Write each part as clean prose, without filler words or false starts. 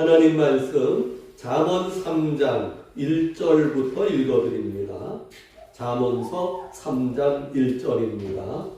하나님 말씀 잠언 3장 1절부터 읽어드립니다. 잠언서 3장 1절입니다.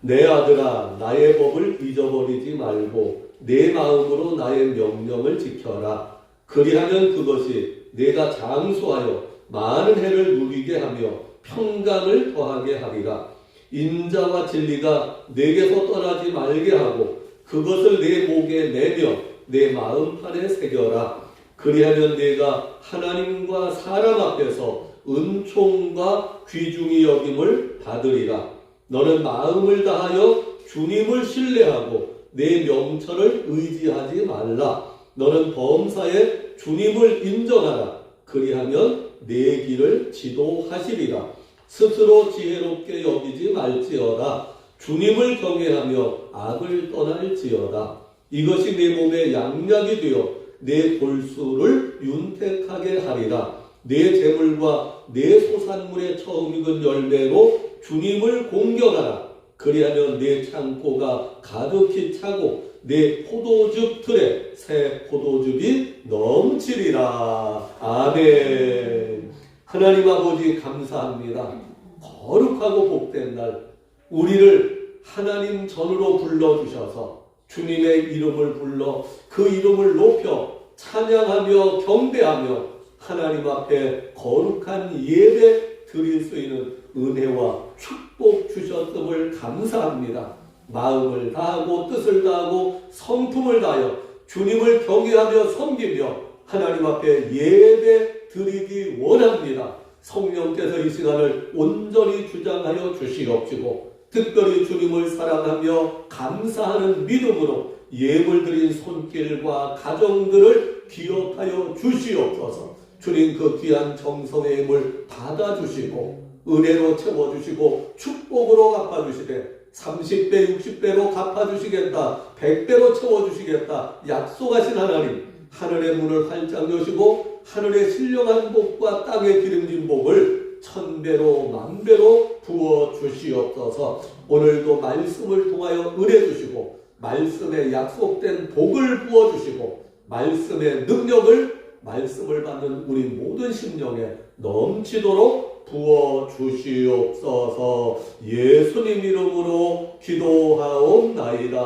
내 아들아, 나의 법을 잊어버리지 말고 내 마음으로 나의 명령을 지켜라. 그리하면 그것이 내가 장수하여 많은 해를 누리게 하며 평강을 더하게 하리라. 인자와 진리가 내게서 떠나지 말게 하고 그것을 내 목에 매며 내 마음판에 새겨라. 그리하면 내가 하나님과 사람 앞에서 은총과 귀중히 여김을 받으리라. 너는 마음을 다하여 주님을 신뢰하고 내 명철을 의지하지 말라. 너는 범사에 주님을 인정하라. 그리하면 내 길을 지도하시리라. 스스로 지혜롭게 여기지 말지어다. 주님을 경외하며 악을 떠날지어다. 이것이 내 몸에 양약이 되어 내 골수를 윤택하게 하리라. 내 재물과 내 소산물의 처음 익은 열매로 주님을 공경하라. 그리하면 내 창고가 가득히 차고 내 포도즙 틀에 새 포도즙이 넘치리라. 아멘. 하나님 아버지 감사합니다. 거룩하고 복된 날 우리를 하나님 전으로 불러주셔서 주님의 이름을 불러 그 이름을 높여 찬양하며 경배하며 하나님 앞에 거룩한 예배 드릴 수 있는 은혜와 축복 주셨음을 감사합니다. 마음을 다하고 뜻을 다하고 성품을 다하여 주님을 경외하며 섬기며 하나님 앞에 예배 드리기 원합니다. 성령께서 이 시간을 온전히 주장하여 주시옵시고 특별히 주님을 사랑하며 감사하는 믿음으로 예물 드린 손길과 가정들을 기억하여 주시옵소서. 주님 그 귀한 정성의 힘을 받아주시고 은혜로 채워주시고 축복으로 갚아주시되 30배 60배로 갚아주시겠다, 100배로 채워주시겠다 약속하신 하나님, 하늘의 문을 활짝 여시고 하늘의 신령한 복과 땅의 기름진 복을 1000배로 10,000배로 부어주시옵소서. 오늘도 말씀을 통하여 은혜 주시고 말씀에 약속된 복을 부어주시고 말씀의 능력을 말씀을 받는 우리 모든 심령에 넘치도록 부어주시옵소서. 예수님 이름으로 기도하옵나이다.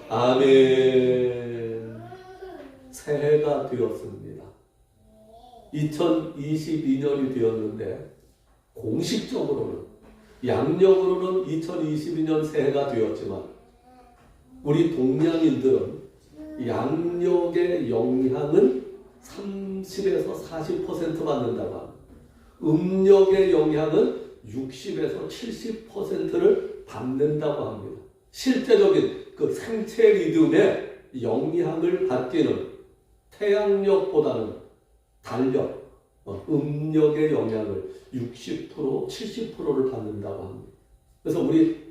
아멘. 새해가 되었습니다. 2022년이 되었는데 공식적으로는 양력으로는 2022년 새해가 되었지만 우리 동양인들은 양력의 영향은 30에서 40% 받는다고 합니다. 음력의 영향은 60에서 70%를 받는다고 합니다. 실제적인 그 생체 리듬의 영향을 받기는 태양력보다는 달력, 음력의 영향을 60%, 70%를 받는다고 합니다. 그래서 우리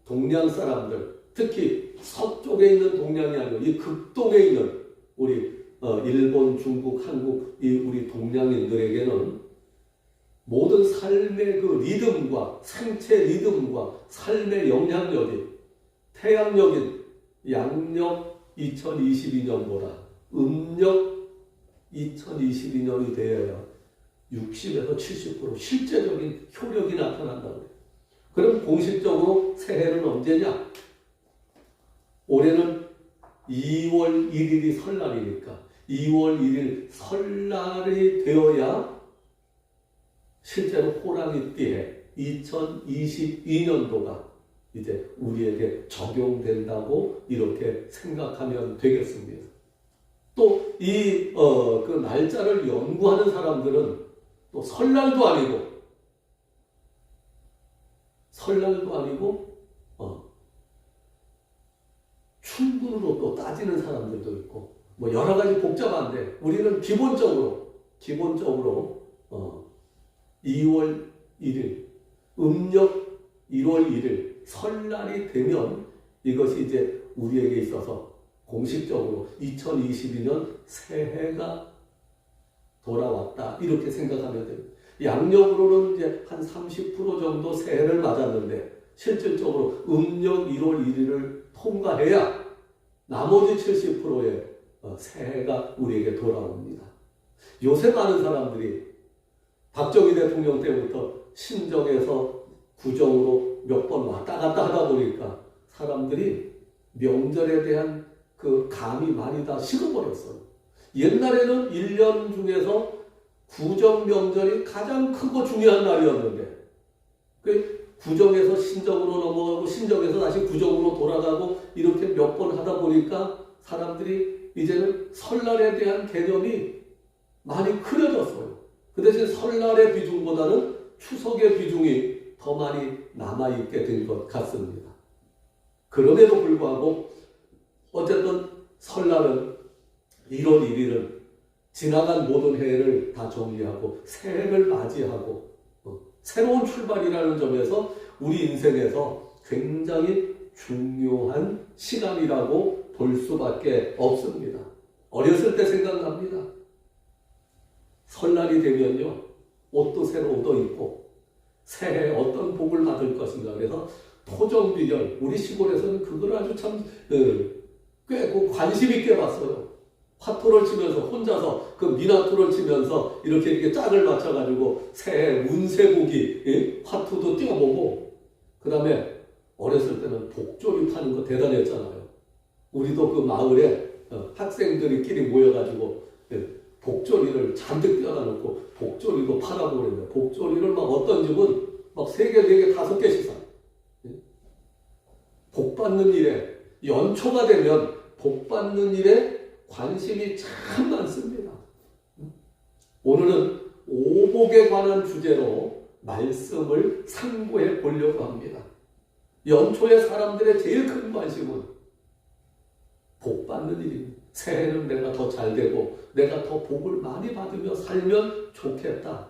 동양 사람들, 특히 서쪽에 있는 동양이 아니고 이 극동에 있는 우리 일본, 중국, 한국 이 우리 동양인들에게는 모든 삶의 그 리듬과 생체 리듬과 삶의 영향력이 태양력인 양력 2022년보다 음력 2022년이 되어야 60에서 70% 실제적인 효력이 나타난다고 해요. 그럼 공식적으로 새해는 언제냐? 올해는 2월 1일이 설날이니까 2월 1일 설날이 되어야 실제로 호랑이띠에 2022년도가 이제 우리에게 적용된다고 이렇게 생각하면 되겠습니다. 또 그 날짜를 연구하는 사람들은 또 설날도 아니고 춘분으로 또 따지는 사람들도 있고 뭐 여러 가지 복잡한데 우리는 기본적으로 2월 1일 음력 1월 1일 설날이 되면 이것이 이제 우리에게 있어서 공식적으로 2022년 새해가 돌아왔다 이렇게 생각하면 됩니다. 양력으로는 이제 한 30% 정도 새해를 맞았는데 실질적으로 음력 1월 1일을 통과해야 나머지 70%의 새해가 우리에게 돌아옵니다. 요새 많은 사람들이 박정희 대통령 때부터 신정에서 구정으로 몇 번 왔다 갔다 하다 보니까 사람들이 명절에 대한 그 감이 많이 다 식어버렸어요. 옛날에는 1년 중에서 구정 명절이 가장 크고 중요한 날이었는데 그 구정에서 신정으로 넘어가고 신정에서 다시 구정으로 돌아가고 이렇게 몇 번 하다 보니까 사람들이 이제는 설날에 대한 개념이 많이 흐려졌어요. 그 대신 설날의 비중보다는 추석의 비중이 더 많이 남아있게 된 것 같습니다. 그럼에도 불구하고 어쨌든 설날은 1월 1일은 지나간 모든 해를 다 정리하고 새해를 맞이하고 새로운 출발이라는 점에서 우리 인생에서 굉장히 중요한 시간이라고 볼 수밖에 없습니다. 어렸을 때 생각납니다. 설날이 되면요, 옷도 새로 얻어 입고 새해 어떤 복을 받을 것인가. 그래서 토정비결, 우리 시골에서는 그걸 아주 참 꽤 관심 있게 봤어요. 화투를 치면서 혼자서 그 미나토를 치면서 이렇게 짝을 맞춰가지고 새해 운세보기 화투도 띄워보고, 그 다음에 어렸을 때는 복조리 파는 거 대단했잖아요. 우리도 그 마을에 학생들끼리 모여가지고 복조리를 잔뜩 띄워다 놓고 복조리도 팔아보고 그랬는데, 복조리를 막 어떤 집은 막 3개, 4개, 5개씩 사. 복 받는 일에, 연초가 되면 복 받는 일에 관심이 참 많습니다. 오늘은 오복에 관한 주제로 말씀을 상고해 보려고 합니다. 연초에 사람들의 제일 큰 관심은 복 받는 일입니다. 새해는 내가 더 잘 되고 내가 더 복을 많이 받으며 살면 좋겠다.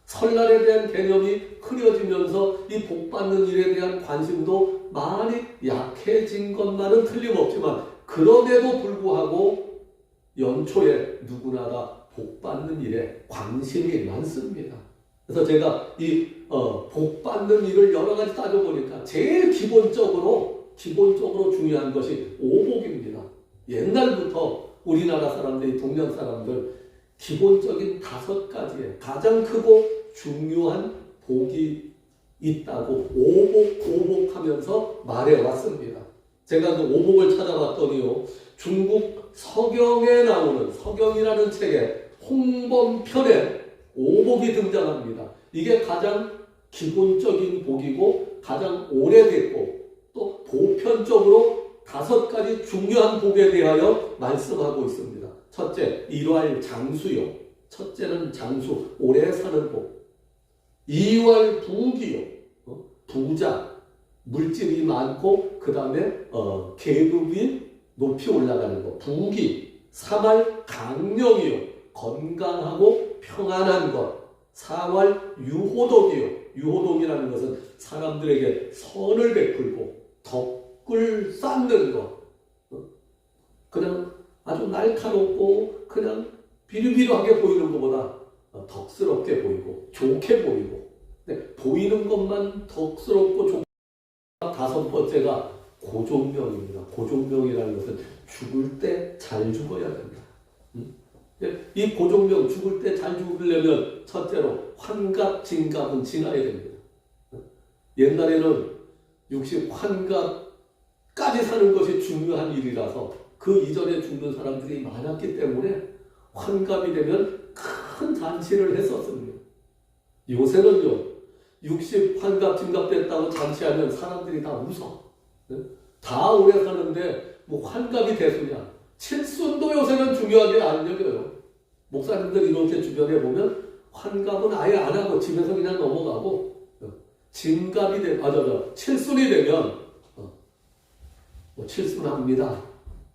설날에 대한 개념이 흐려지면서 이 복 받는 일에 대한 관심도 많이 약해진 것만은 틀림없지만, 그럼에도 불구하고 연초에 누구나 다 복 받는 일에 관심이 많습니다. 그래서 제가 이 복 받는 일을 여러 가지 따져보니까 제일 기본적으로 중요한 것이 오복입니다. 옛날부터 우리나라 사람들이, 동양 사람들 기본적인 5가지의 가장 크고 중요한 복이 있다고 오복 하면서 말해왔습니다. 제가 그 오복을 찾아봤더니요, 중국 서경에 나오는, 서경이라는 책에 홍범편에 오복이 등장합니다. 이게 가장 기본적인 복이고 가장 오래됐고 또 보편적으로 5가지 중요한 복에 대하여 말씀하고 있습니다. 첫째, 일활 장수요. 첫째는 장수, 오래 사는 복. 이활 부귀요. 부자, 물질이 많고 그 다음에 계급이 높이 올라가는 것, 부귀. 3활 강령이요. 건강하고 평안한 것. 4활 유호덕이요. 유호덕이라는 것은 사람들에게 선을 베풀고 덕을 쌓는 것. 그냥 아주 날카롭고 그냥 비리비리하게 보이는 것보다 덕스럽게 보이고 좋게 보이고, 보이는 것만 덕스럽고 좋고. 5번째가 고종명입니다. 고종명이라는 것은 죽을 때 잘 죽어야 된다. 이 고종명, 죽을 때 잘 죽으려면 첫째로 환갑, 진갑은 지나야 됩니다. 옛날에는 60 환갑까지 사는 것이 중요한 일이라서 그 이전에 죽는 사람들이 많았기 때문에 환갑이 되면 큰 잔치를 했었습니다. 요새는요, 60 환갑, 진갑 됐다고 잔치하면 사람들이 다 웃어. 다 오래 사는데 뭐 환갑이 대수냐. 칠순도 요새는 중요하게 안 여겨요. 목사님들 이렇게 주변에 보면 환갑은 아예 안 하고 집에서 그냥 넘어가고, 진갑이 칠순이 되면 칠순합니다.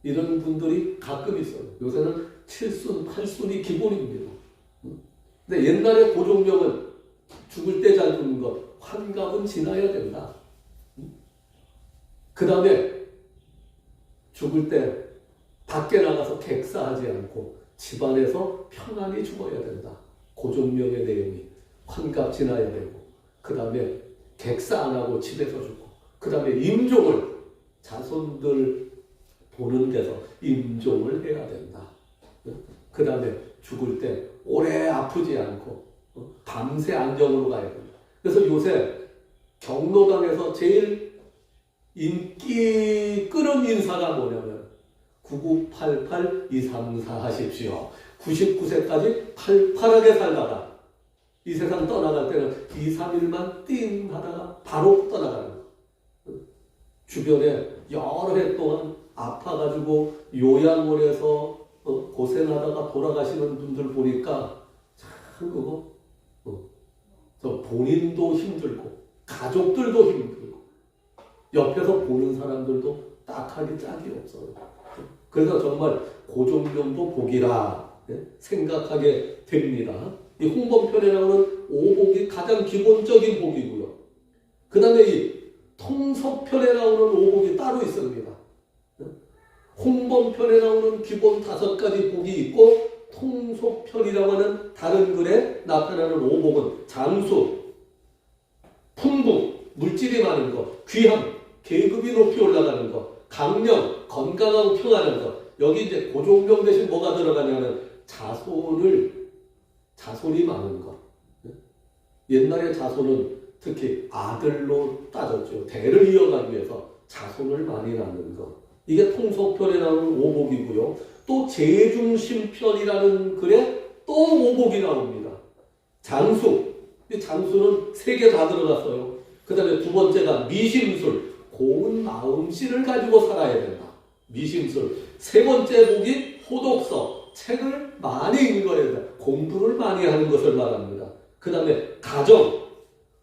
이런 분들이 가끔 있어요. 요새는 7순, 8순이 기본입니다. 근데 옛날에 고종명은 죽을 때 잘 죽는 것, 환갑은 지나야 된다. 그 다음에 죽을 때 밖에 나가서 객사하지 않고 집안에서 평안히 죽어야 된다. 고종명의 내용이 환갑 지나야 되고, 그 다음에 객사 안 하고 집에서 죽고, 그 다음에 임종을 자손들 보는 데서 임종을 해야 된다. 그 다음에 죽을 때 오래 아프지 않고 밤새 안정으로 가야 된다. 그래서 요새 경로당에서 제일 인기 끄는 인사가 뭐냐면 9988-234 하십시오. 99세까지 팔팔하게 살다가 이 세상 떠나갈 때는 2, 3일만 띵 하다가 바로 떠나가는 거예요. 주변에 여러 해 동안 아파가지고 요양원에서 고생하다가 돌아가시는 분들 보니까 참 그거 본인도 힘들고 가족들도 힘들고 옆에서 보는 사람들도 딱하게 짝이 없어요. 그래서 정말 고종명도 복이라 생각하게 됩니다. 이 홍범편에 나오는 오복이 가장 기본적인 복이고요. 그 다음에 이 통섭편에 나오는 오복이 따로 있습니다. 홍범편에 나오는 기본 5가지 복이 있고 통섭편이라고 하는 다른 글에 나타나는 오복은 장수, 풍부, 물질이 많은 것, 귀함, 계급이 높이 올라가는 것, 강령, 건강하고 평안한 것. 여기 이제 고종명 대신 뭐가 들어가냐면 자손이 많은 것. 옛날에 자손은 특히 아들로 따졌죠. 대를 이어가기 위해서 자손을 많이 낳는 것. 이게 통섭편에 나오는 오복이고요. 또 재중심편이라는 글에 또 오복이 나옵니다. 장수. 이 장수는 3개 다 들어갔어요. 그 다음에 두 번째가 미심술. 고운 마음씨를 가지고 살아야 된다. 미심술. 3번째 복이 호독서. 책을 많이 읽어야 된다. 공부를 많이 하는 것을 말합니다. 그 다음에 가정.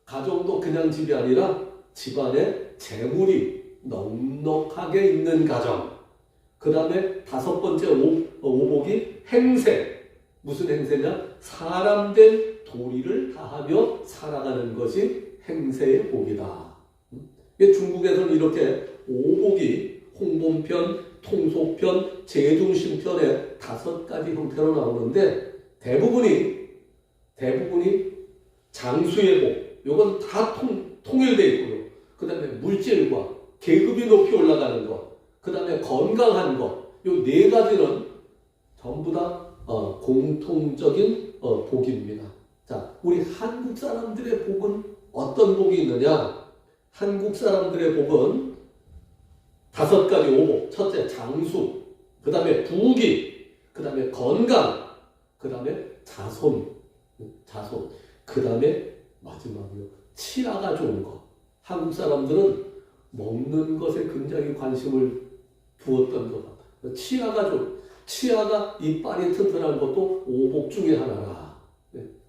가정도 그냥 집이 아니라 집안에 재물이 넉넉하게 있는 가정. 그 다음에 5번째 오복이 행세. 무슨 행세냐? 사람 된 도리를 다하며 살아가는 것이 행세의 복이다. 중국에서는 이렇게 오복이 홍범편, 통속편, 재중심편의 5가지 형태로 나오는데 대부분이 장수의 복. 이건 다 통일되어 있고요. 그 다음에 물질과 계급이 높이 올라가는 것, 그 다음에 건강한 것, 이 4가지는 전부 다 공통적인 복입니다. 자, 우리 한국 사람들의 복은 어떤 복이 있느냐? 한국 사람들의 복은 5가지 오복. 첫째, 장수. 그 다음에 부귀. 그 다음에 건강. 그 다음에 자손. 그 다음에 마지막으로 치아가 좋은 것. 한국 사람들은 먹는 것에 굉장히 관심을 두었던 것 같아요. 치아가 이빨이 튼튼한 것도 오복 중에 하나라.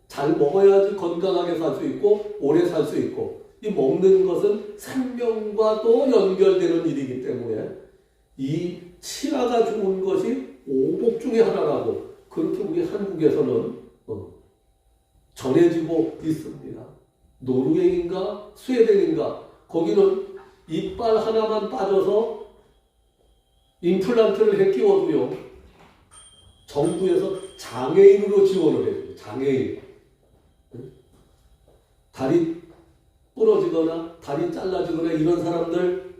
잘 먹어야지 건강하게 살 수 있고 오래 살 수 있고, 이 먹는 것은 생명과도 연결되는 일이기 때문에 이 치아가 좋은 것이 오복 중에 하나라고 그렇게 우리 한국에서는 전해지고 있습니다. 노르웨이인가 스웨덴인가 거기는 이빨 하나만 빠져서 임플란트를 해 끼워도요, 정부에서 장애인으로 지원을 해줘요. 장애인. 다리 부러지거나 다리 잘라지거나 이런 사람들,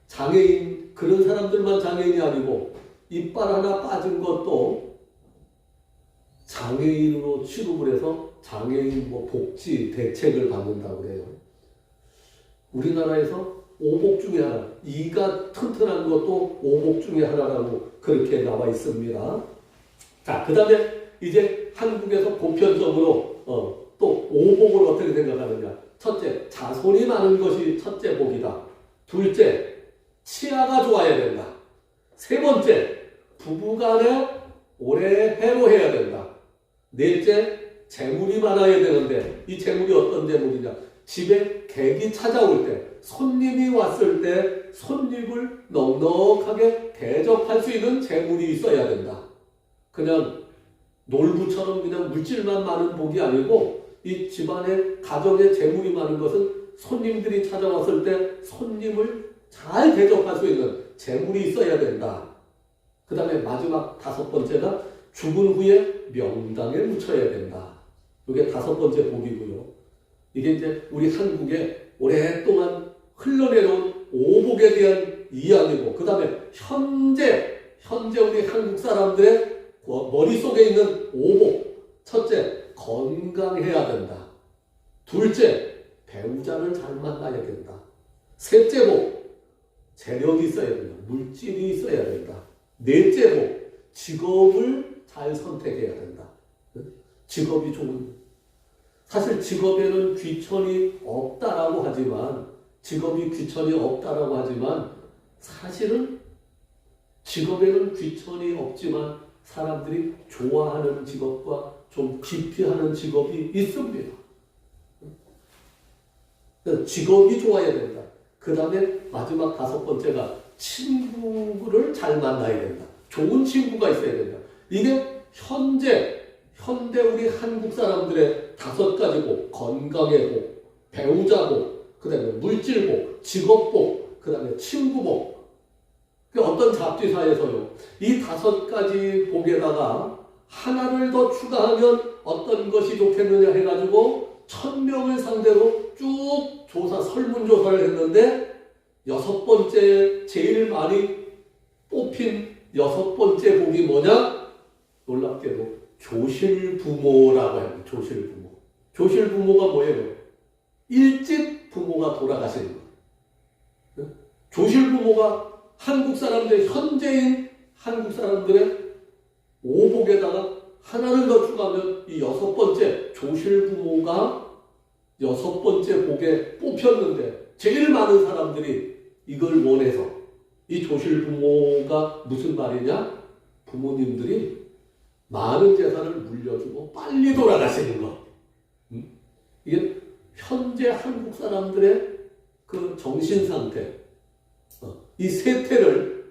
장애인, 그런 사람들만 장애인이 아니고 이빨 하나 빠진 것도 장애인으로 취급을 해서 장애인 복지 대책을 받는다고 그래요. 우리나라에서 오복 중에 하나, 이가 튼튼한 것도 오복 중에 하나라고 그렇게 나와 있습니다. 자, 그 다음에 이제 한국에서 보편적으로 또 오복을 어떻게 생각하느냐. 첫째, 자손이 많은 것이 첫째 복이다. 둘째, 치아가 좋아야 된다. 3번째, 부부간에 오래 해로해야 된다. 넷째, 재물이 많아야 되는데 이 재물이 어떤 재물이냐. 집에 객이 찾아올 때, 손님이 왔을 때 손님을 넉넉하게 대접할 수 있는 재물이 있어야 된다. 그냥 놀부처럼 그냥 물질만 많은 복이 아니고 이 집안에 가정에 재물이 많은 것은 손님들이 찾아왔을 때 손님을 잘 대접할 수 있는 재물이 있어야 된다. 그 다음에 마지막 5번째가 죽은 후에 명당에 묻혀야 된다. 이게 5번째 복이고요. 이게 이제 우리 한국에 오랫동안 흘러내려온 오복에 대한 이야기고, 그 다음에 현재 우리 한국 사람들의 머릿속에 있는 오복. 첫째, 건강해야 된다. 둘째, 배우자를 잘 만나야 된다. 셋째 복, 재력이 있어야 된다. 물질이 있어야 된다. 넷째 복, 직업을 잘 선택해야 된다. 직업이 좋은, 사실 직업에는 귀천이 없다라고 하지만, 사실은 직업에는 귀천이 없지만 사람들이 좋아하는 직업과 좀 기피하는 직업이 있습니다. 직업이 좋아야 된다. 그 다음에 마지막 다섯 번째가 친구를 잘 만나야 된다. 좋은 친구가 있어야 된다. 이게 현대 우리 한국 사람들의 다섯 가지 복, 건강의 복, 배우자 복, 그 다음에 물질 복, 직업 복, 그 다음에 친구 복. 어떤 잡지사에서요, 이 다섯 가지 복에다가 하나를 더 추가하면 어떤 것이 좋겠느냐 해가지고 1000명을 상대로 쭉 설문조사를 했는데, 여섯 번째 제일 많이 뽑힌 여섯 번째 복이 뭐냐? 놀랍게도 조실부모라고 해요. 조실부모. 조실부모가 뭐예요? 일찍 부모가 돌아가시는 거예요. 조실부모가 한국 사람들, 현재인 한국 사람들의 오복에다가 하나를 더 추가하면 이 여섯 번째 조실부모가 여섯 번째 복에 뽑혔는데, 제일 많은 사람들이 이걸 원해서, 이 조실부모가 무슨 말이냐? 부모님들이 많은 재산을 물려주고 빨리 돌아가시는 것. 이게 현재 한국 사람들의 그 정신 상태, 이 세태를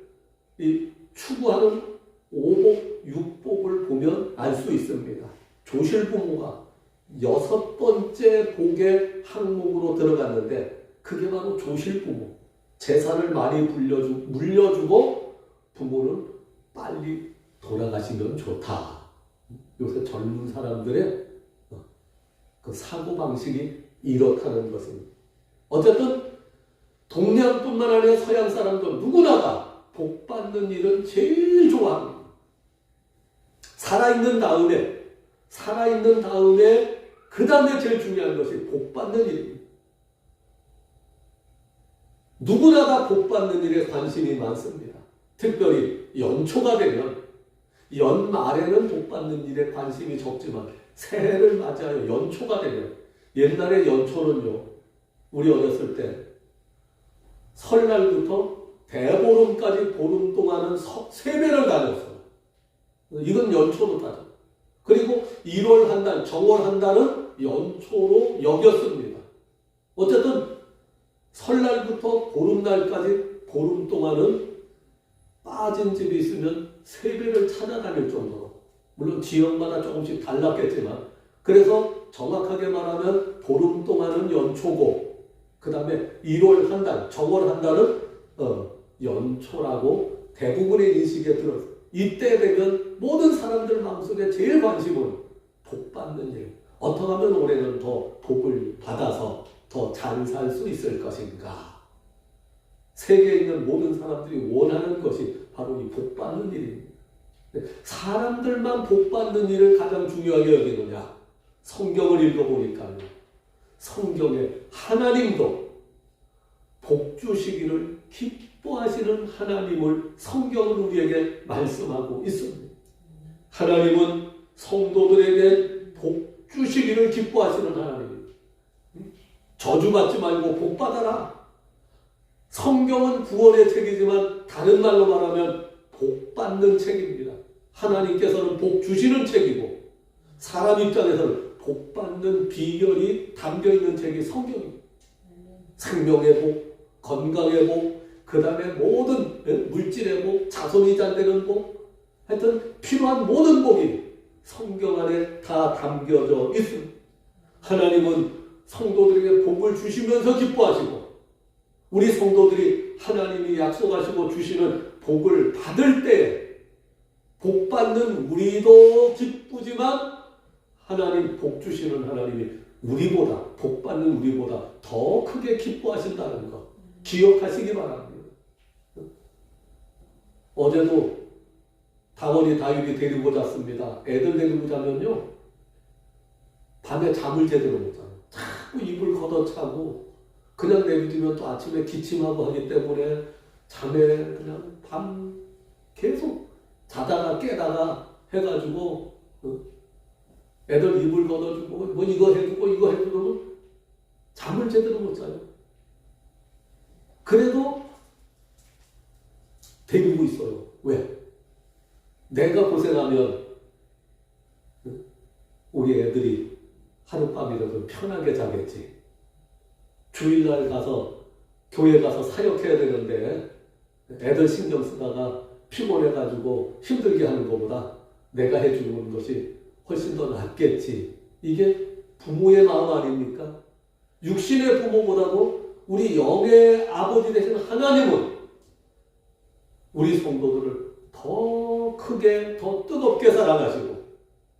추구하는 오복, 육복을 보면 알 수 있습니다. 조실부모가 여섯 번째 복의 항목으로 들어갔는데, 그게 바로 조실부모. 재산을 많이 물려주고 부모는 빨리 돌아가시면 좋다. 요새 젊은 사람들의 그 사고방식이 이렇다는 것입니다. 어쨌든 동양뿐만 아니라 서양 사람도 누구나가 복 받는 일은 제일 좋아합니다. 살아있는 다음에 그 다음에 제일 중요한 것이 복 받는 일입니다. 누구나가 복 받는 일에 관심이 많습니다. 특별히 연초가 되면, 연말에는 복 받는 일에 관심이 적지만 새해를 맞이하여 연초가 되면, 옛날에 연초는요, 우리 어렸을 때 설날부터 대보름까지 보름 동안은 세배를 다녔어요. 이건 연초로 따져. 그리고 1월 한 달, 정월 한 달은 연초로 여겼습니다. 어쨌든 설날부터 보름날까지 보름 동안은 빠진 집이 있으면 세배를 찾아다닐 정도로, 물론 지역마다 조금씩 달랐겠지만, 그래서 정확하게 말하면 보름 동안은 연초고, 그 다음에 1월 한 달, 정월 한 달은 연초라고 대부분의 인식에 들었어요. 이때 되면 모든 사람들 마음속에 제일 관심은 복 받는 일. 어떻게 하면 올해는 더 복을 받아서 더 잘 살 수 있을 것인가. 세계에 있는 모든 사람들이 원하는 것이 바로 이 복 받는 일입니다. 사람들만 복 받는 일을 가장 중요하게 여기느냐? 성경을 읽어보니까요, 성경에 하나님도 복 주시기를 기뻐하시는 하나님을 성경은 우리에게 말씀하고 있습니다. 하나님은 성도들에게 복 주시기를 기뻐하시는 하나님입니다. 저주받지 말고 복 받아라. 성경은 구원의 책이지만 다른 말로 말하면 복 받는 책입니다. 하나님께서는 복 주시는 책이고, 사람 입장에서는 복 받는 비결이 담겨있는 책이 성경입니다. 생명의 복, 건강의 복, 그 다음에 모든 물질의 복, 자손이 잘 되는 복, 하여튼 필요한 모든 복이 성경 안에 다 담겨져 있습니다. 하나님은 성도들에게 복을 주시면서 기뻐하시고, 우리 성도들이 하나님이 약속하시고 주시는 복을 받을 때 복 받는 우리도 기쁘지만, 하나님 복 주시는 하나님이 우리보다, 복 받는 우리보다 더 크게 기뻐하신다는 것 기억하시기 바랍니다. 어제도 다원이 다윗이 데리고 잤습니다. 애들 데리고 자면요, 밤에 잠을 제대로 못 자요. 자꾸 이불 걷어차고 그냥 내비두면 또 아침에 기침하고 하기 때문에 잠에 그냥 밤 계속 자다가 깨다가 해가지고 애들 이불 걷어주고 뭐 이거 해주고 이거 해주고 잠을 제대로 못 자요. 그래도 데리고 있어요. 왜? 내가 고생하면 우리 애들이 하룻밤이라도 편하게 자겠지. 주일날 가서 교회 가서 사역해야 되는데 애들 신경 쓰다가 피곤해가지고 힘들게 하는 것보다 내가 해주는 것이 훨씬 더 낫겠지. 이게 부모의 마음 아닙니까? 육신의 부모보다도 우리 영의 아버지 되신 하나님은 우리 성도들을 더 크게, 더 뜨겁게 사랑하시고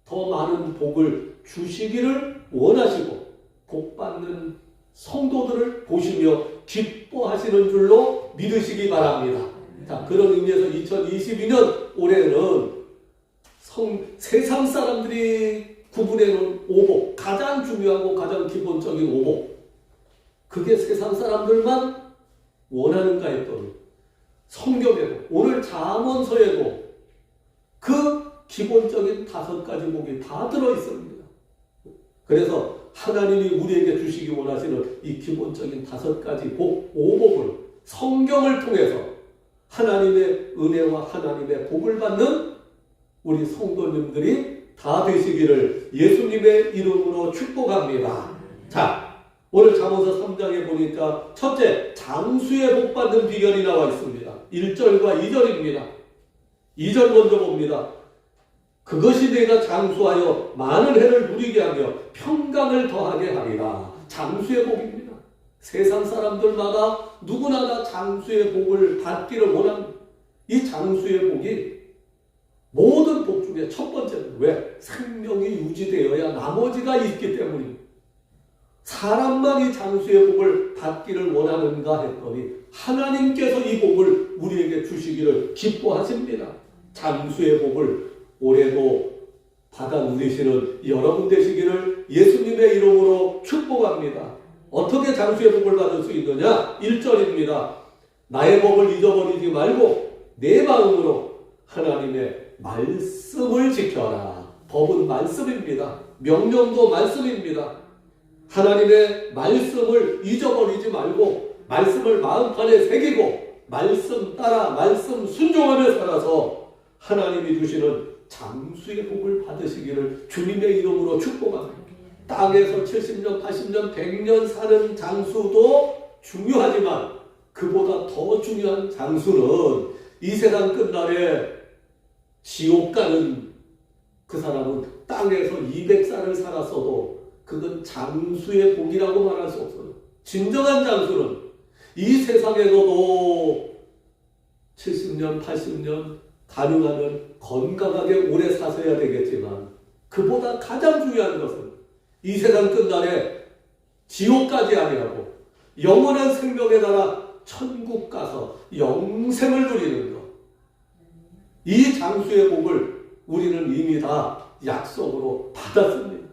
더 많은 복을 주시기를 원하시고 복받는 성도들을 보시며 기뻐하시는 줄로 믿으시기 바랍니다. 자, 그런 의미에서 2022년 올해는 세상 사람들이 구분해놓은 오복, 가장 중요하고 가장 기본적인 오복, 그게 세상 사람들만 원하는가 했더니 성경에도 오늘 잠언서에도 그 기본적인 5가지 복이 다 들어있습니다. 그래서 하나님이 우리에게 주시기 원하시는 이 기본적인 5가지 복, 오복을 성경을 통해서 하나님의 은혜와 하나님의 복을 받는 우리 성도님들이 다 되시기를 예수님의 이름으로 축복합니다. 자, 오늘 잠언서 3장에 보니까 첫째, 장수의 복 받는 비결이 나와 있습니다. 1절과 2절입니다. 2절 먼저 봅니다. 그것이 내가 장수하여 많은 해를 누리게 하며 평강을 더하게 하리라. 장수의 복입니다. 세상 사람들마다 누구나 다 장수의 복을 받기를 원합니다. 이 장수의 복이 모든 복 중에 첫 번째는 왜? 생명이 유지되어야 나머지가 있기 때문입니다. 사람만 이 장수의 복을 받기를 원하는가 했더니 하나님께서 이 복을 우리에게 주시기를 기뻐하십니다. 장수의 복을 올해도 받아 누리시는 여러분 되시기를 예수님의 이름으로 축복합니다. 어떻게 장수의 복을 받을 수 있느냐? 1절입니다. 나의 법을 잊어버리지 말고 내 마음으로 하나님의 말씀을 지켜라. 법은 말씀입니다. 명령도 말씀입니다. 하나님의 말씀을 잊어버리지 말고 말씀을 마음판에 새기고 말씀 따라 말씀 순종하며 살아서 하나님이 주시는 장수의 복을 받으시기를 주님의 이름으로 축복합니다. 땅에서 70년, 80년, 100년 사는 장수도 중요하지만 그보다 더 중요한 장수는 이 세상 끝날에 지옥 가는 그 사람은 땅에서 200살을 살았어도 그건 장수의 복이라고 말할 수 없어요. 진정한 장수는 이 세상에서도 70년, 80년 가능하면 건강하게 오래 사셔야 되겠지만 그보다 가장 중요한 것은 이 세상 끝날에 지옥까지 아니하고 영원한 생명에 따라 천국 가서 영생을 누리는 것. 이 장수의 복을 우리는 이미 다 약속으로 받았습니다.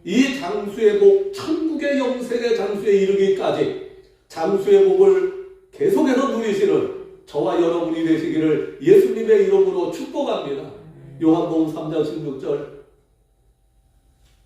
이 장수의 복, 천국의 영생의 장수에 이르기까지 장수의 복을 계속해서 누리시는 저와 여러분이 되시기를 예수님의 이름으로 축복합니다. 요한복음 3장 16절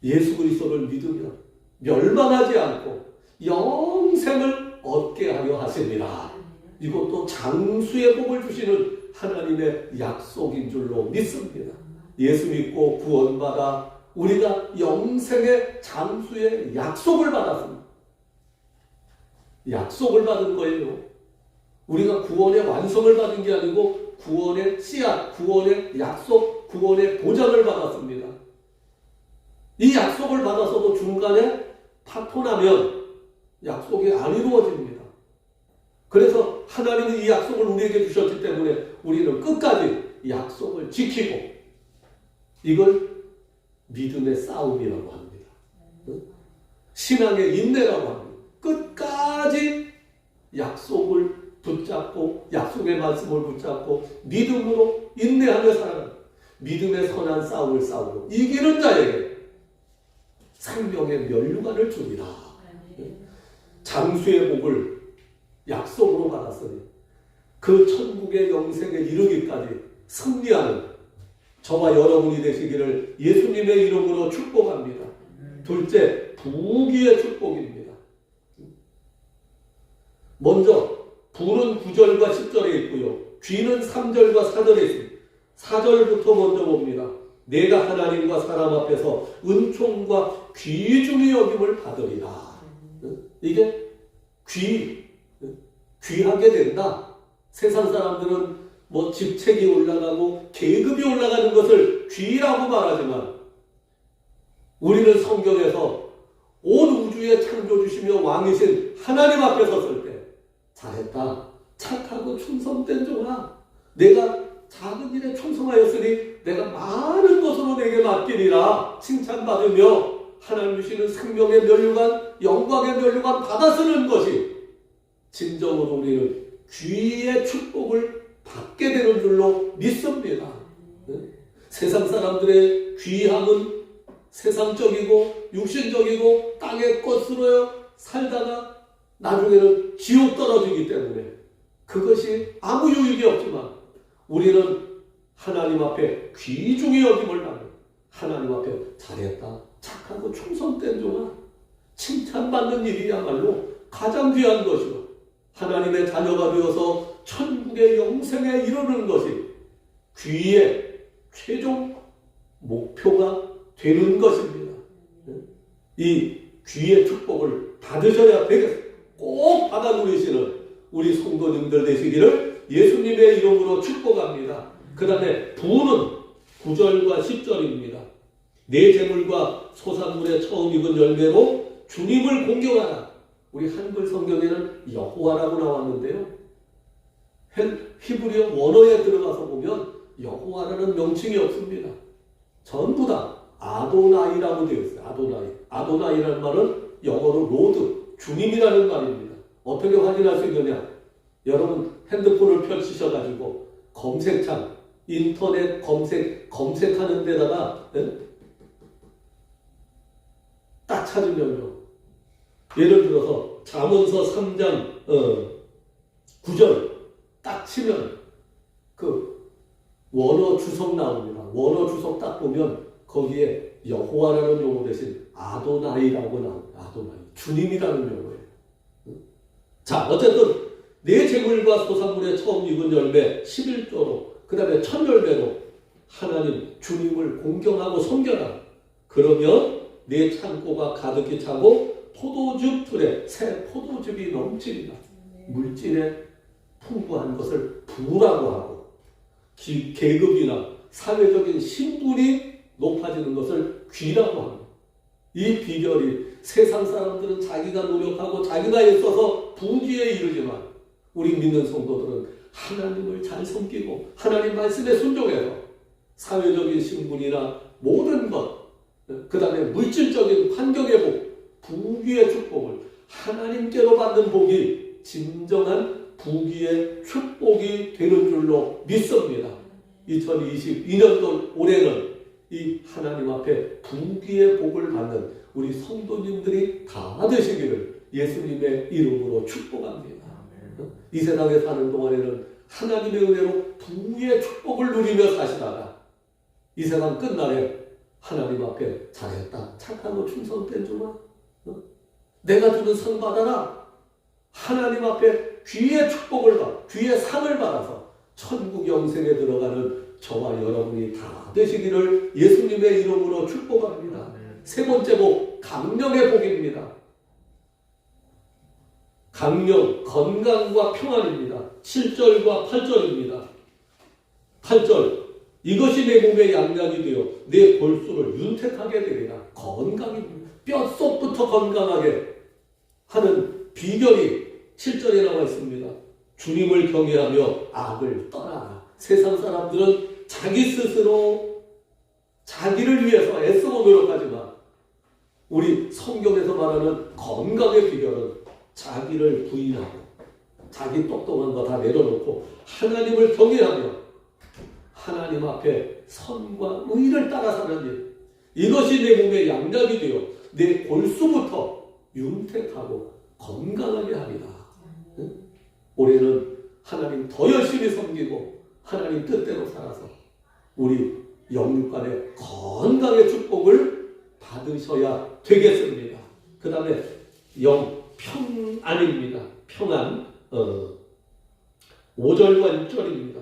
예수 그리스도를 믿으면 멸망하지 않고 영생을 얻게 하려 하십니다. 이것도 장수의 복을 주시는 하나님의 약속인 줄로 믿습니다. 예수 믿고 구원받아 우리가 영생의 장수의 약속을 받았습니다. 약속을 받은 거예요. 우리가 구원의 완성을 받은 게 아니고 구원의 씨앗, 구원의 약속, 구원의 보장을 받았습니다. 이 약속을 받아서도 중간에 파토나면 약속이 안 이루어집니다. 그래서 하나님은 이 약속을 우리에게 주셨기 때문에 우리는 끝까지 약속을 지키고 이걸 믿음의 싸움이라고 합니다. 신앙의 인내라고 합니다. 끝까지 약속을 붙잡고 약속의 말씀을 붙잡고 믿음으로 인내하며 살아가는 믿음의 선한 싸움을 싸우고 이기는 자에게 생명의 면류관을 주리라. 장수의 복을 약속으로 받았으니 그 천국의 영생에 이르기까지 승리하는 저와 여러분이 되시기를 예수님의 이름으로 축복합니다. 둘째, 부귀의 축복입니다. 먼저 부는 9절과 10절에 있고요. 귀는 3절과 4절에 있습니다. 4절부터 먼저 봅니다. 내가 하나님과 사람 앞에서 은총과 귀중히 여김을 받으리라. 이게 귀하게 된다. 세상 사람들은 뭐 직책이 올라가고 계급이 올라가는 것을 귀라고 말하지만 우리는 성경에서 온 우주에 창조주시며 왕이신 하나님 앞에 섰을 때 잘했다. 착하고 충성된 종아. 내가 작은 일에 충성하였으니 내가 많은 것으로 내게 맡기리라. 칭찬받으며 하나님 주시는 생명의 면류관, 영광의 면류관 받아 쓰는 것이 진정으로 우리는 귀의 축복을 받게 되는 줄로 믿습니다. 세상 사람들의 귀함은 세상적이고 육신적이고 땅의 것으로 살다가 나중에는 지옥 떨어지기 때문에 그것이 아무 유익이 없지만 우리는 하나님 앞에 귀중히 여김을 받는 하나님 앞에 잘했다. 착하고 충성된 종아. 칭찬받는 일이야말로 가장 귀한 것이고 하나님의 자녀가 되어서 천국의 영생에 이르는 것이 귀의 최종 목표가 되는 것입니다. 이 귀의 축복을 받으셔야 되겠습니다. 꼭 받아 누리시는 우리 성도님들 되시기를 예수님의 이름으로 축복합니다. 그 다음에 부는 9절과 10절입니다. 내 재물과 소산물의 처음 익은 열매로 주님을 공경하라. 우리 한글 성경에는 여호와라고 나왔는데요. 히브리어 원어에 들어가서 보면 여호와라는 명칭이 없습니다. 전부 다 아도나이라고 되어 있어요. 아도나이. 아도나이라는 말은 영어로 로드, 주님이라는 말입니다. 어떻게 확인할 수 있느냐? 여러분 핸드폰을 펼치셔가지고 검색창, 인터넷 검색하는 데다가 딱 찾으면요. 예를 들어서 잠언서 3장 9절 딱 치면 그 원어 주석 나옵니다. 원어 주석 딱 보면 거기에 여호와라는 용어 대신 아도나이라고 나옵니다. 아도나이. 주님이라는 용어예요. 자, 어쨌든 내 재물과 소산물의 처음 익은 열매 11조로 그 다음에 첫 열매로 하나님 주님을 공경하고 섬겨라. 그러면 내 창고가 가득히 차고 포도즙 틀에 새 포도즙이 넘칩니다. 물질에 풍부한 것을 부라고 하고 계급이나 사회적인 신분이 높아지는 것을 귀라고 합니다. 이 비결이 세상 사람들은 자기가 노력하고 자기가 애써서 부귀에 이르지만 우리 믿는 성도들은 하나님을 잘 섬기고 하나님 말씀에 순종해서 사회적인 신분이나 모든 것, 그 다음에 물질적인 환경의 복, 부귀의 축복을 하나님께로 받는 복이 진정한 부귀의 축복이 되는 줄로 믿습니다. 2022년도 올해는 이 하나님 앞에 부귀의 복을 받는 우리 성도님들이 다 되시기를 예수님의 이름으로 축복합니다. 이 세상에 사는 동안에는 하나님의 은혜로 부귀의 축복을 누리며 사시다가 이 세상 끝날에 하나님 앞에 잘했다, 착하고 충성된 종아, 내가 주는 상 받아라. 하나님 앞에 귀의 축복을 받아, 귀의 상을 받아서 천국 영생에 들어가는 저와 여러분이 다 되시기를 예수님의 이름으로 축복합니다. 세 번째 복, 강령의 복입니다. 강령, 건강과 평안입니다. 7절과 8절입니다. 8절, 이것이 내 몸의 양약이 되어 내 골수를 윤택하게 되리라. 건강입니다. 뼛속부터 건강하게 하는 비결이 7절에 나와 있습니다. 주님을 경외하며 악을 떠나라. 세상 사람들은 자기 스스로 자기를 위해서 애쓰고 노력하지만 우리 성경에서 말하는 건강의 비결은 자기를 부인하고 자기 똑똑한 거 다 내려놓고 하나님을 경외하며 하나님 앞에 선과 의를 따라 사는 일, 이것이 내 몸의 양약이 되어 내 골수부터 윤택하고 건강하게 하리라. 올해는 하나님 더 열심히 섬기고 하나님 뜻대로 살아서 우리 영육간의 건강의 축복을 받으셔야 되겠습니다. 그 다음에 영평안입니다. 평안. 5절과 6절입니다.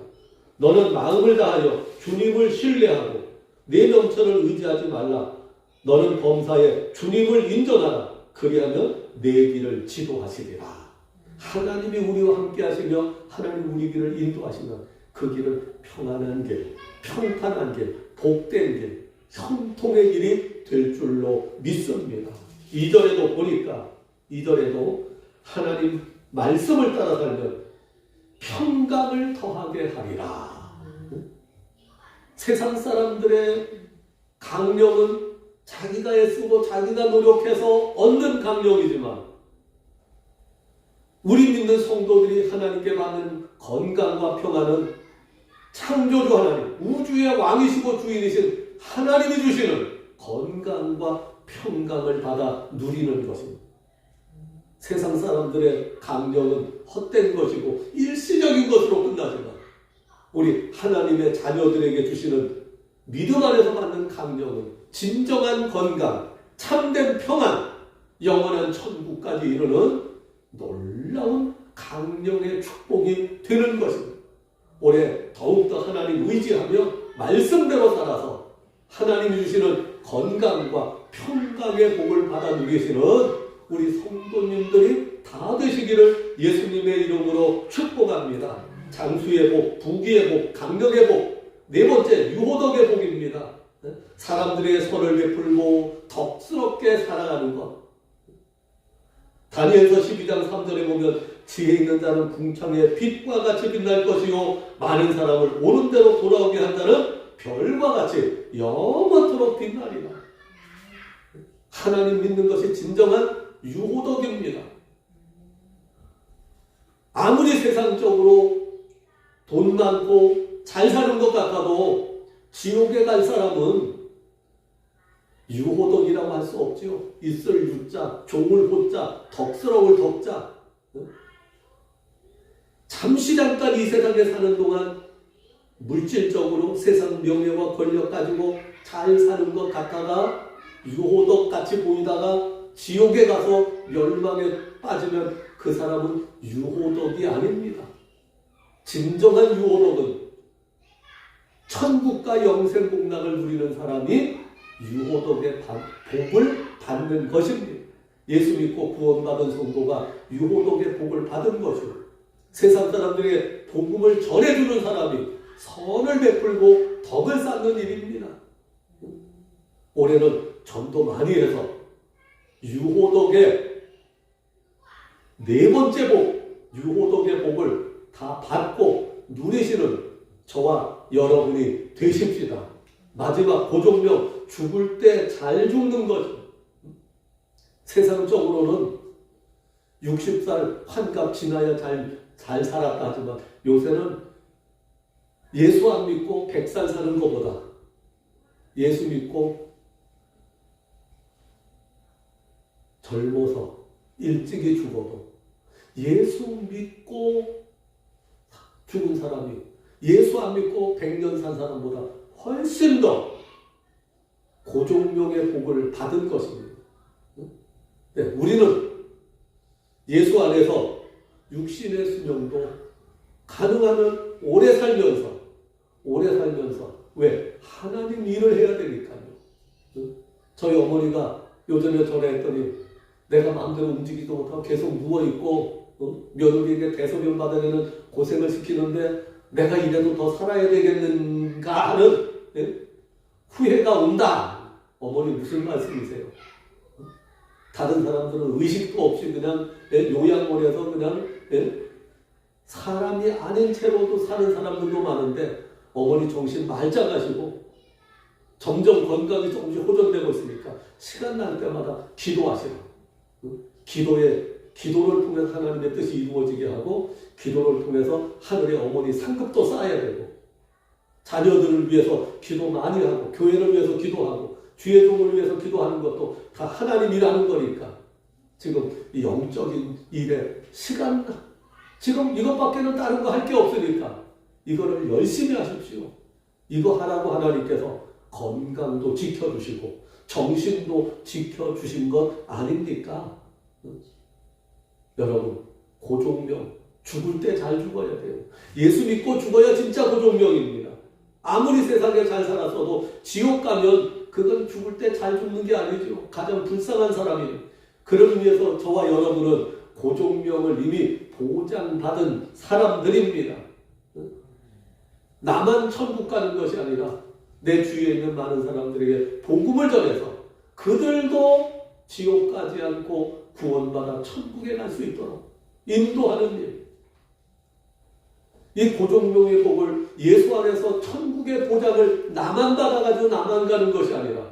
너는 마음을 다하여 주님을 신뢰하고 내 명철을 의지하지 말라. 너는 범사에 주님을 인정하라. 그리하면 내 길을 지도하시리라. 하나님이 우리와 함께 하시며 하나님 우리 길을 인도하시면 그 길은 평안한 길, 평탄한 길, 복된 길, 형통의 길이 될 줄로 믿습니다. 2절에도 보니까 2절에도 하나님 말씀을 따라 살면 평강을 더하게 하리라. 세상 사람들의 강령은 자기가 애쓰고 자기가 노력해서 얻는 강령이지만 우리 믿는 성도들이 하나님께 받는 건강과 평안은 창조주 하나님, 우주의 왕이시고 주인이신 하나님이 주시는 건강과 평강을 받아 누리는 것입니다. 세상 사람들의 강령은 헛된 것이고 일시적인 것으로 끝나지만 우리 하나님의 자녀들에게 주시는 믿음 안에서 받는 강령은 진정한 건강, 참된 평안, 영원한 천국까지 이르는 놀라운 강령의 축복이 되는 것입니다. 올해 더욱더 하나님 의지하며 말씀대로 살아서 하나님이 주시는 건강과 평강의 복을 받아 누리시는 우리 성도님들이 다 되시기를 예수님의 이름으로 축복합니다. 장수의 복, 부귀의 복, 강력의 복, 네 번째 유호덕의 복입니다. 사람들에게 선을 베풀고 덕스럽게 살아가는 것. 다니엘서 12장 3절에 보면 지혜 있는 자는 궁창의 빛과 같이 빛날 것이요 많은 사람을 옳은 대로 돌아오게 한다는 별과 같이 영원토록 빛나리라. 하나님 믿는 것이 진정한 유호덕입니다. 아무리 세상적으로 돈 많고 잘 사는 것 같아도 지옥에 갈 사람은 유호덕이라고 할 수 없지요. 있을 유자, 종을 호자, 덕스러울 덕자. 잠시 잠깐 이 세상에 사는 동안 물질적으로 세상 명예와 권력 가지고 잘 사는 것 같다가 유호덕 같이 보이다가 지옥에 가서 멸망에 빠지면 그 사람은 유호덕이 아닙니다. 진정한 유호덕은 천국과 영생 복락을 누리는 사람이 유호덕의 복을 받는 것입니다. 예수 믿고 구원받은 성도가 유호덕의 복을 받은 것이고 세상 사람들에게 복음을 전해주는 사람이 선을 베풀고 덕을 쌓는 일입니다. 올해는 전도 많이 해서 유호덕의 네 번째 복, 유호덕의 복을 다 받고 누리시는 저와 여러분이 되십시다. 마지막 고종명, 죽을 때 잘 죽는 것. 세상적으로는 60살 환갑 지나야 잘 살았다 하지만 요새는 예수 안 믿고 100살 사는 것보다 예수 믿고 젊어서 일찍이 죽어도 예수 믿고 죽은 사람이 예수 안 믿고 100년 산 사람보다 훨씬 더 고종명의 복을 받은 것입니다. 네, 우리는 예수 안에서 육신의 수명도 가능하면 오래 살면서 왜? 하나님 일을 해야 되니까요. 저희 어머니가 요즘에 전화했더니 내가 마음대로 움직이지도 못하고 계속 누워있고 며느리에게 대소변 받아내는 고생을 시키는데 내가 이래도 더 살아야 되겠는가 하는 후회가 온다. 어머니 무슨 말씀이세요? 다른 사람들은 의식도 없이 그냥 요양원에서 그냥 사람이 아닌 채로도 사는 사람들도 많은데 어머니 정신 말짱하시고 점점 건강이 조금씩 호전되고 있으니까 시간 날 때마다 기도하시라. 기도에 기도를 통해서 하나님의 뜻이 이루어지게 하고 기도를 통해서 하늘의 어머니 상급도 쌓아야 되고 자녀들을 위해서 기도 많이 하고 교회를 위해서 기도하고 주의 종을 위해서 기도하는 것도 다 하나님 일하는 거니까 지금 이 영적인 일에 시간 지금 이것밖에는 다른 거 할 게 없으니까 이거를 열심히 하십시오. 이거 하라고 하나님께서 건강도 지켜주시고 정신도 지켜주신 것 아닙니까? 여러분 고종명 죽을 때 잘 죽어야 돼요. 예수 믿고 죽어야 진짜 고종명입니다. 아무리 세상에 잘 살았어도 지옥 가면 그건 죽을 때 잘 죽는 게 아니죠. 가장 불쌍한 사람이에요. 그를 위해서 저와 여러분은 고종명을 이미 보장받은 사람들입니다. 나만 천국 가는 것이 아니라 내 주위에 있는 많은 사람들에게 복음을 전해서 그들도 지옥 가지 않고 구원받아 천국에 갈 수 있도록 인도하는 일. 이 고종명의 복을 예수 안에서 천국의 보장을 나만 받아가지고 나만 가는 것이 아니라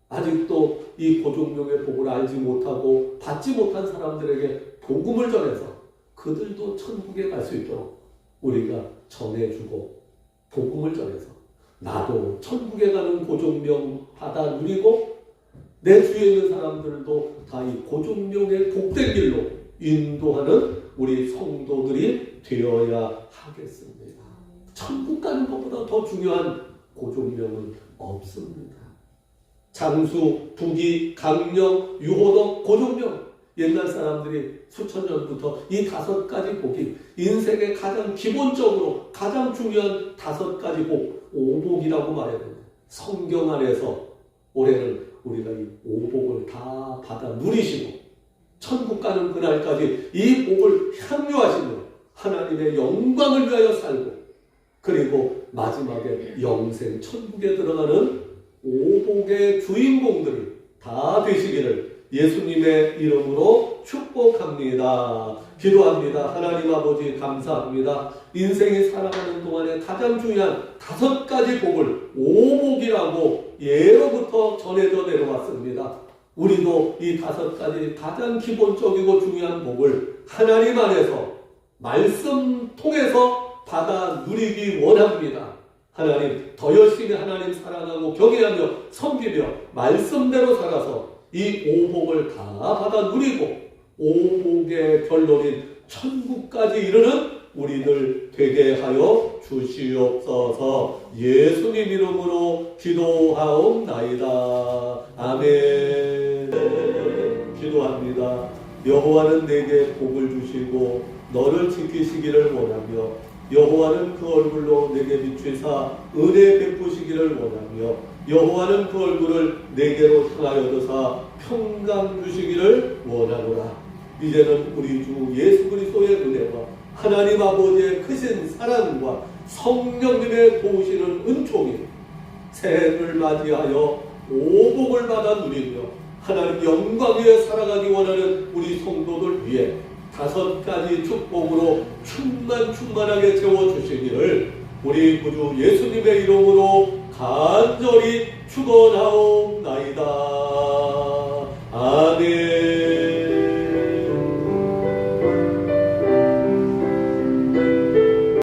아직도 이 고종명의 복을 알지 못하고 받지 못한 사람들에게 복음을 전해서 그들도 천국에 갈 수 있도록 우리가 전해주고 복음을 전해서 나도 천국에 가는 고종명 받아 누리고 내 주위에 있는 사람들도 다 이 고종명의 복된 길로 인도하는 우리 성도들이 되어야 하겠습니다. 천국 가는 것보다 더 중요한 고종명은 없습니다. 장수, 부귀, 강령, 유호덕, 고종명. 옛날 사람들이 수천 년부터 이 5가지 복이 인생의 가장 기본적으로 가장 중요한 5가지 복, 오복이라고 말해야 됩니다. 성경 안에서 올해는 우리가 이 오복을 다 받아 누리시고 천국 가는 그날까지 이 복을 향유하시는 하나님의 영광을 위하여 살고 그리고 마지막에 영생 천국에 들어가는 오복의 주인공들이 다 되시기를 예수님의 이름으로 축복합니다. 기도합니다. 하나님 아버지 감사합니다. 인생이 살아가는 동안에 가장 중요한 5가지 복을 오복이라고 예로부터 전해져 내려왔습니다. 우리도 이 5가지 가장 기본적이고 중요한 복을 하나님 안에서 말씀 통해서 받아 누리기 원합니다. 하나님 더 열심히 하나님 사랑하고 경외하며 섬기며 말씀대로 살아서 이 오복을 다 받아 누리고 오복의 결론인 천국까지 이르는 우리들 되게 하여 주시옵소서. 예수님 이름으로 기도하옵나이다. 아멘. 기도합니다. 여호와는 내게 복을 주시고 너를 지키시기를 원하며 여호와는 그 얼굴로 내게 비추사 은혜 베푸시기를 원하며 여호와는 그 얼굴을 내게로 향하여 드사 평강 주시기를 원하노라. 이제는 우리 주 예수 그리스도의 은혜와 하나님 아버지의 크신 사랑과 성령님의 도우시는 은총이 새해를 맞이하여 오복을 받아 누리며 하나님 영광 위에 살아가기 원하는 우리 성도들 위해 5가지 축복으로 충만하게 채워주시기를 우리 구주 예수님의 이름으로 간절히 축원하옵나이다.